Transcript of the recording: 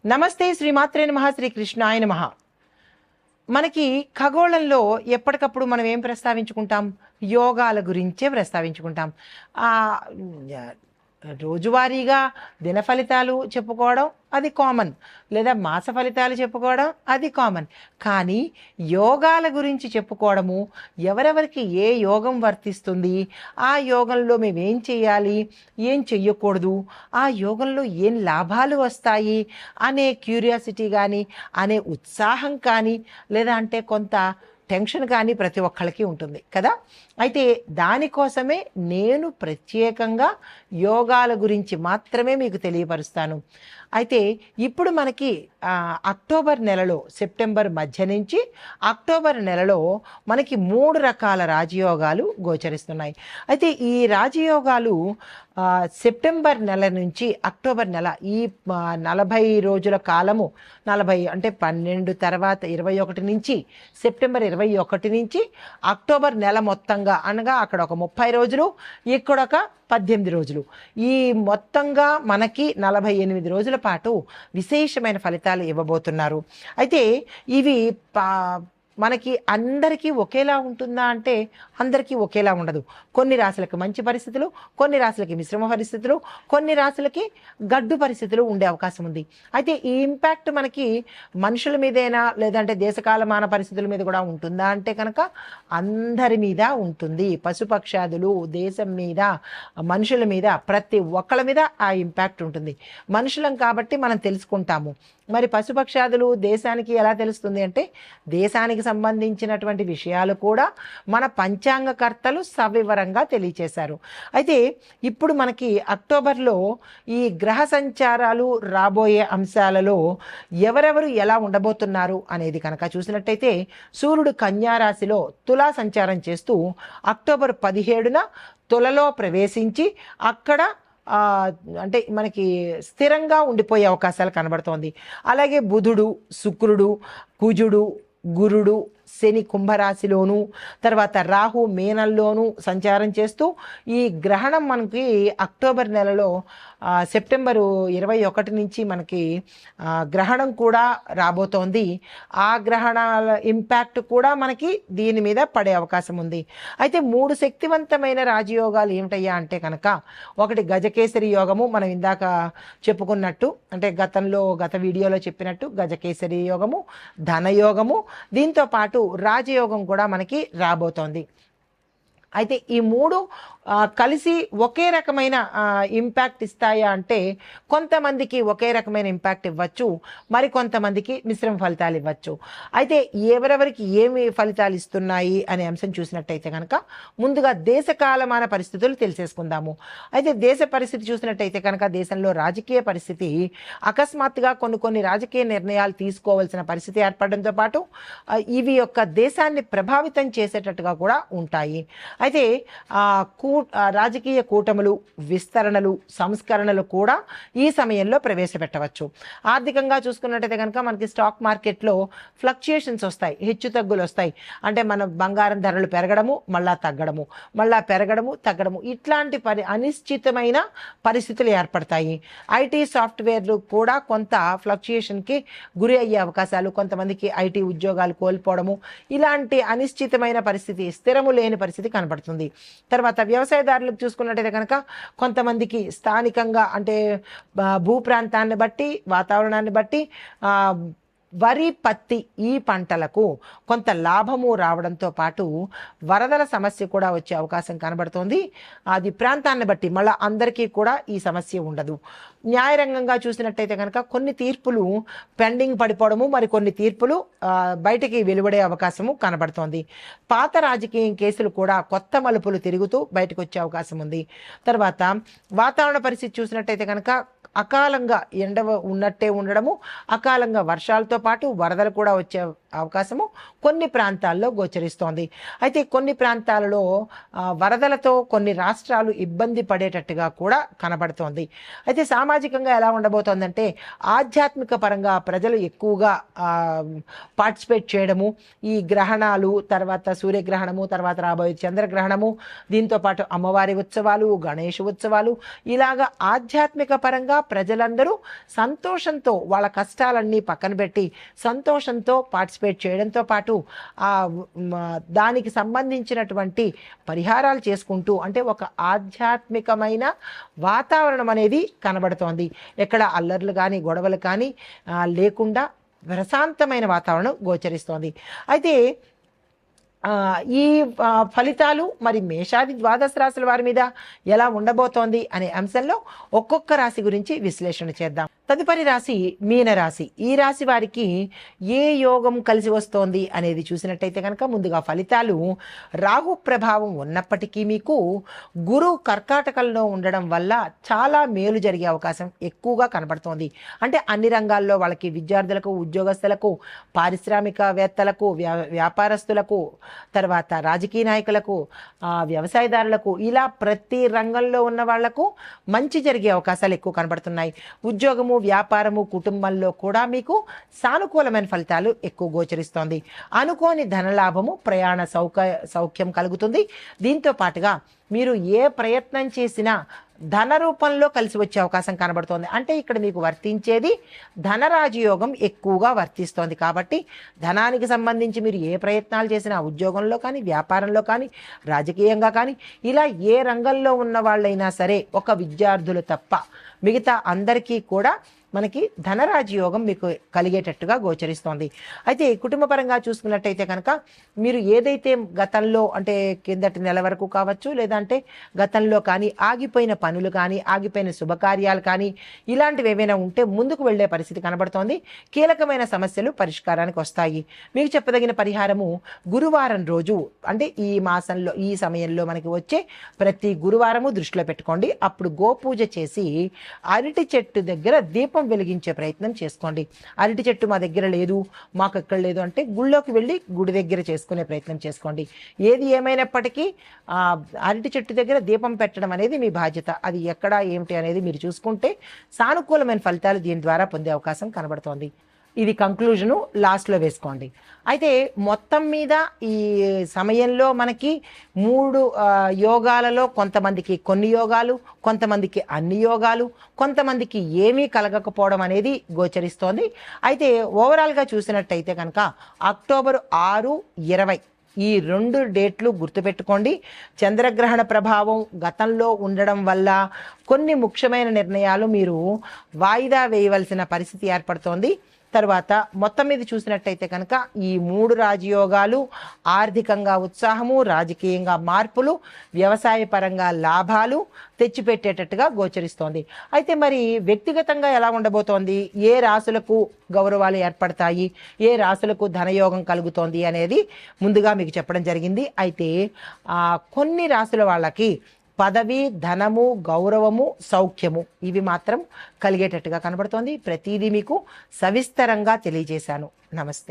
నమస్తే శ్రీమాత్రే నమః శ్రీ కృష్ణాయ నమః. మనకి ఖగోళంలో ఎప్పటికప్పుడు మనం ఏం ప్రస్తావించుకుంటాం? యోగాల గురించే ప్రస్తావించుకుంటాం. రోజువారీగా దిన ఫలితాలు చెప్పుకోవడం అది కామన్, లేదా మాస ఫలితాలు చెప్పుకోవడం అది కామన్. కానీ యోగాల గురించి చెప్పుకోవడము, ఎవరెవరికి ఏ యోగం వర్తిస్తుంది, ఆ యోగంలో మేము ఏం చేయాలి, ఏం చెయ్యకూడదు, ఆ యోగంలో ఏం లాభాలు వస్తాయి అనే క్యూరియాసిటీ కానీ, అనే ఉత్సాహం కానీ, లేదా అంటే కొంత టెన్షన్ కానీ ప్రతి ఒక్కళ్ళకి ఉంటుంది కదా. అయితే దానికోసమే నేను ప్రత్యేకంగా యోగాల గురించి మాత్రమే మీకు తెలియపరుస్తాను. అయితే ఇప్పుడు మనకి అక్టోబర్ నెలలో, సెప్టెంబర్ మధ్య నుంచి అక్టోబర్ నెలలో మనకి 3 రకాల రాజయోగాలు గోచరిస్తున్నాయి. అయితే ఈ రాజయోగాలు సెప్టెంబర్ నెల నుంచి అక్టోబర్ నెల, ఈ 40 రోజుల కాలము, 40 అంటే 12 తర్వాత 21 నుంచి, సెప్టెంబర్ 21 నుంచి అక్టోబర్ నెల మొత్తంగా, అనగా అక్కడ ఒక 30 రోజులు, ఇక్కడ ఒక 18 రోజులు, ఈ మొత్తంగా మనకి 48 రోజుల పాటు విశేషమైన ఫలితాలు ఇవ్వబోతున్నారు. అయితే ఇవి మనకి అందరికీ ఒకేలా ఉంటుందా అంటే అందరికీ ఒకేలా ఉండదు. కొన్ని రాశులకి మంచి పరిస్థితులు, కొన్ని రాశులకి మిశ్రమ పరిస్థితులు, కొన్ని రాశులకి గడ్డు పరిస్థితులు ఉండే అవకాశం ఉంది. అయితే ఈ ఇంపాక్ట్ మనకి మనుషుల మీదైనా, లేదంటే దేశకాలమాన పరిస్థితుల మీద కూడా ఉంటుందా అంటే కనుక అందరి మీద ఉంటుంది. పశుపక్షాదులు, దేశం మీద, మనుషుల మీద, ప్రతి ఒక్కళ్ళ మీద ఆ ఇంపాక్ట్ ఉంటుంది. మనుషులం కాబట్టి మనం తెలుసుకుంటాము. మరి పశుపక్షాదులు దేశానికి ఎలా తెలుస్తుంది అంటే, దేశానికి సంబంధించినటువంటి విషయాలు కూడా మన పంచాంగకర్తలు సవివరంగా తెలియచేశారు. అయితే ఇప్పుడు మనకి అక్టోబర్లో ఈ గ్రహ సంచారాలు, రాబోయే అంశాలలో ఎవరెవరు ఎలా ఉండబోతున్నారు అనేది కనుక చూసినట్టయితే, సూర్యుడు కన్యా రాశిలో తులా సంచారం చేస్తూ అక్టోబర్ 17న తులలో ప్రవేశించి అక్కడ అంటే మనకి స్థిరంగా ఉండిపోయే అవకాశాలు కనబడుతోంది. అలాగే బుధుడు, శుక్రుడు, కుజుడు, గురుడు, శని కుంభరాశిలోను, తర్వాత రాహు మీనంలోను సంచారం చేస్తూ ఈ గ్రహణం మనకి అక్టోబర్ నెలలో సెప్టెంబరు 21 నుంచి మనకి గ్రహణం కూడా రాబోతోంది. ఆ గ్రహణాల ఇంపాక్ట్ కూడా మనకి దీని మీద పడే అవకాశం ఉంది. అయితే 3 శక్తివంతమైన రాజయోగాలు ఏమిటయ్యా అంటే కనుక, ఒకటి గజకేసరి యోగము, మనం ఇందాక చెప్పుకున్నట్టు, అంటే గత వీడియోలో చెప్పినట్టు గజకేసరి యోగము, ధనయోగము, దీంతో పాటు రాజయోగం కూడా మనకి రాబోతోంది. అయితే ఈ 3 కలిసి ఒకే రకమైన ఇంపాక్ట్ ఇస్తాయా అంటే కొంతమందికి ఒకే రకమైన ఇంపాక్ట్ ఇవ్వచ్చు, మరి కొంతమందికి మిశ్రమ ఫలితాలు ఇవ్వచ్చు. అయితే ఎవరెవరికి ఏమి ఫలితాలు ఇస్తున్నాయి అనే అంశం చూసినట్టయితే కనుక ముందుగా దేశకాలమాన పరిస్థితులు తెలిసేసుకుందాము. అయితే దేశ పరిస్థితి చూసినట్టయితే కనుక దేశంలో రాజకీయ పరిస్థితి అకస్మాత్తుగా కొన్ని రాజకీయ నిర్ణయాలు తీసుకోవాల్సిన పరిస్థితి ఏర్పడడంతో పాటు ఇవి యొక్క దేశాన్ని ప్రభావితం చేసేటట్టుగా కూడా ఉంటాయి. అయితే రాజకీయ కూటములు, విస్తరణలు, సంస్కరణలు కూడా ఈ సమయంలో ప్రవేశపెట్టవచ్చు. ఆర్థికంగా చూసుకున్నట్టయితే కనుక మనకి స్టాక్ మార్కెట్లో ఫ్లక్చుయేషన్స్ వస్తాయి, హెచ్చు తగ్గులు వస్తాయి. అంటే మన బంగారం ధరలు పెరగడము, మళ్ళా తగ్గడము, మళ్ళా పెరగడము, తగ్గడము, ఇట్లాంటి అనిశ్చితమైన పరిస్థితులు ఏర్పడతాయి. ఐటీ సాఫ్ట్వేర్లు కూడా కొంత ఫ్లక్చుయేషన్కి గురి అయ్యే అవకాశాలు, కొంతమందికి ఐటీ ఉద్యోగాలు కోల్పోవడము, ఇలాంటి అనిశ్చితమైన పరిస్థితి, స్థిరము లేని పరిస్థితి కనబడుతుంది. తర్వాత వ్యవసాయదారులకు చూసుకున్నట్టయితే కనుక కొంతమందికి స్థానికంగా, అంటే భూ ప్రాంతాన్ని బట్టి, వాతావరణాన్ని బట్టి వరి, పత్తి ఈ పంటలకు కొంత లాభము రావడంతో పాటు వరదల సమస్య కూడా వచ్చే అవకాశం కనబడుతోంది. అది ప్రాంతాన్ని బట్టి, మళ్ళీ అందరికీ కూడా ఈ సమస్య ఉండదు. న్యాయరంగంగా చూసినట్టయితే కనుక కొన్ని తీర్పులు పెండింగ్ పడిపోవడము, మరి కొన్ని తీర్పులు బయటికి వెలువడే అవకాశము కనబడుతోంది. పాత రాజకీయ కేసులు కూడా కొత్త మలుపులు తిరుగుతూ బయటకు వచ్చే అవకాశం ఉంది. తర్వాత వాతావరణ పరిస్థితి చూసినట్టయితే కనుక అకాలంగా ఎండ ఉన్నట్టే ఉండడము, అకాలంగా వర్షాలతో పాటు వరదలు కూడా వచ్చే అవకాశము కొన్ని ప్రాంతాల్లో గోచరిస్తోంది. అయితే కొన్ని ప్రాంతాలలో వరదలతో కొన్ని రాష్ట్రాలు ఇబ్బంది పడేటట్టుగా కూడా కనబడుతోంది. అయితే సామాజికంగా ఎలా ఉండబోతోందంటే, ఆధ్యాత్మిక పరంగా ప్రజలు ఎక్కువగా పార్టిసిపేట్ చేయడము, ఈ గ్రహణాలు, తర్వాత సూర్యగ్రహణము, తర్వాత రాబోయే చంద్రగ్రహణము, దీంతో పాటు అమ్మవారి ఉత్సవాలు, గణేష్ ఉత్సవాలు, ఇలాగా ఆధ్యాత్మిక పరంగా ప్రజలందరూ సంతోషంతో వాళ్ళ కష్టాలన్నీ పక్కన పెట్టి సంతోషంతో పార్టిసిపేట్ చేయడంతో పాటు దానికి సంబంధించినటువంటి పరిహారాలు చేసుకుంటూ అంటే ఒక ఆధ్యాత్మికమైన వాతావరణం అనేది కనబడుతోంది. ఎక్కడ అల్లర్లు కానీ గొడవలు కానీ లేకుండా ప్రశాంతమైన వాతావరణం గోచరిస్తోంది. అయితే ఈ ఫలితాలు మరి మేషాది ద్వాదశ రాశుల వారి మీద ఎలా ఉండబోతోంది అనే అంశంలో ఒక్కొక్క రాశి గురించి విశ్లేషణ చేద్దాం. తదుపరి రాశి మీనరాశి. ఈ రాశి వారికి ఏ యోగం కలిసి వస్తోంది అనేది చూసినట్టయితే కనుక ముందుగా ఫలితాలు రాహు ప్రభావం ఉన్నప్పటికీ మీకు గురువు కర్కాటకంలో ఉండడం వల్ల చాలా మేలు జరిగే అవకాశం ఎక్కువగా కనబడుతోంది. అంటే అన్ని రంగాల్లో వాళ్ళకి విద్యార్థులకు, ఉద్యోగస్తులకు, పారిశ్రామికవేత్తలకు, వ్యాపారస్తులకు, తర్వాత రాజకీయ నాయకులకు, వ్యవసాయదారులకు, ఇలా ప్రతి రంగంలో ఉన్న వాళ్లకు మంచి జరిగే అవకాశాలు ఎక్కువ కనబడుతున్నాయి. ఉద్యోగము, వ్యాపారము, కుటుంబంలో కూడా మీకు సానుకూలమైన ఫలితాలు ఎక్కువ గోచరిస్తోంది. అనుకోని ధనలాభము, ప్రయాణ సౌఖ్యం కలుగుతుంది. దీంతో పాటుగా మీరు ఏ ప్రయత్నం చేసినా ధన రూపంలో కలిసి వచ్చే అవకాశం కనబడుతోంది. అంటే ఇక్కడ మీకు వర్తించేది ధనరాజయోగం ఎక్కువగా వర్తిస్తోంది. కాబట్టి ధనానికి సంబంధించి మీరు ఏ ప్రయత్నాలు చేసినా ఉద్యోగంలో కానీ, వ్యాపారంలో కానీ, రాజకీయంగా కానీ, ఇలా ఏ రంగంలో ఉన్న వాళ్ళైనా సరే, ఒక విద్యార్థులు తప్ప మిగతా అందరికీ కూడా మనకి ధనరాజయోగం మీకు కలిగేటట్టుగా గోచరిస్తోంది. అయితే కుటుంబపరంగా చూసుకున్నట్టయితే కనుక మీరు ఏదైతే గతంలో అంటే కిందటి నెల వరకు కావచ్చు, లేదంటే గతంలో కానీ ఆగిపోయిన పనులు కానీ, ఆగిపోయిన శుభకార్యాలు కానీ, ఇలాంటివి ఏవైనా ఉంటే ముందుకు వెళ్ళే పరిస్థితి కనబడుతోంది. కీలకమైన సమస్యలు పరిష్కారానికి వస్తాయి. మీకు చెప్పదగిన పరిహారము గురువారం రోజు, అంటే ఈ మాసంలో ఈ సమయంలో మనకి వచ్చే ప్రతి గురువారము దృష్టిలో పెట్టుకోండి. అప్పుడు గోపూజ చేసి అరటి చెట్టు దగ్గర దీపం వెలిగించే ప్రయత్నం చేసుకోండి. అరటి చెట్టు మా దగ్గర లేదు, మాకు ఎక్కడ లేదు అంటే గుళ్ళోకి వెళ్ళి గుడి దగ్గర చేసుకునే ప్రయత్నం చేసుకోండి. ఏది ఏమైనప్పటికీ అరటి చెట్టు దగ్గర దీపం పెట్టడం అనేది మీ బాధ్యత. అది ఎక్కడ ఏమిటి అనేది మీరు చూసుకుంటే సానుకూలమైన ఫలితాలు దీని ద్వారా పొందే అవకాశం కనబడుతోంది. ఇది కంక్లూజను లాస్ట్లో వేసుకోండి. అయితే మొత్తం మీద ఈ సమయంలో మనకి 3 యోగాలలో కొంతమందికి కొన్ని యోగాలు, కొంతమందికి అన్ని యోగాలు, కొంతమందికి ఏమీ కలగకపోవడం అనేది గోచరిస్తోంది. అయితే ఓవరాల్గా చూసినట్టయితే కనుక అక్టోబర్ 6, 20 ఈ 2 డేట్లు గుర్తుపెట్టుకోండి. చంద్రగ్రహణ ప్రభావం గతంలో ఉండడం వల్ల కొన్ని ముఖ్యమైన నిర్ణయాలు మీరు వాయిదా వేయవలసిన పరిస్థితి ఏర్పడుతోంది. తర్వాత మొత్తం మీద చూసినట్టయితే కనుక ఈ 3 రాజయోగాలు ఆర్థికంగా ఉత్సాహము, రాజకీయంగా మార్పులు, వ్యవసాయ పరంగా లాభాలు తెచ్చిపెట్టేటట్టుగా గోచరిస్తోంది. అయితే మరి వ్యక్తిగతంగా ఎలా ఉండబోతోంది, ఏ రాశులకు గౌరవాలు ఏర్పడతాయి, ఏ రాశులకు ధనయోగం కలుగుతోంది అనేది ముందుగా మీకు చెప్పడం జరిగింది. అయితే కొన్ని రాశుల వాళ్ళకి పదవి, ధనము, గౌరవము, సౌఖ్యము ఇవి మాత్రం కలిగేటట్టుగా కనబడుతోంది. ప్రతిదీ మీకు సవిస్తరంగా తెలియజేశాను. నమస్తే.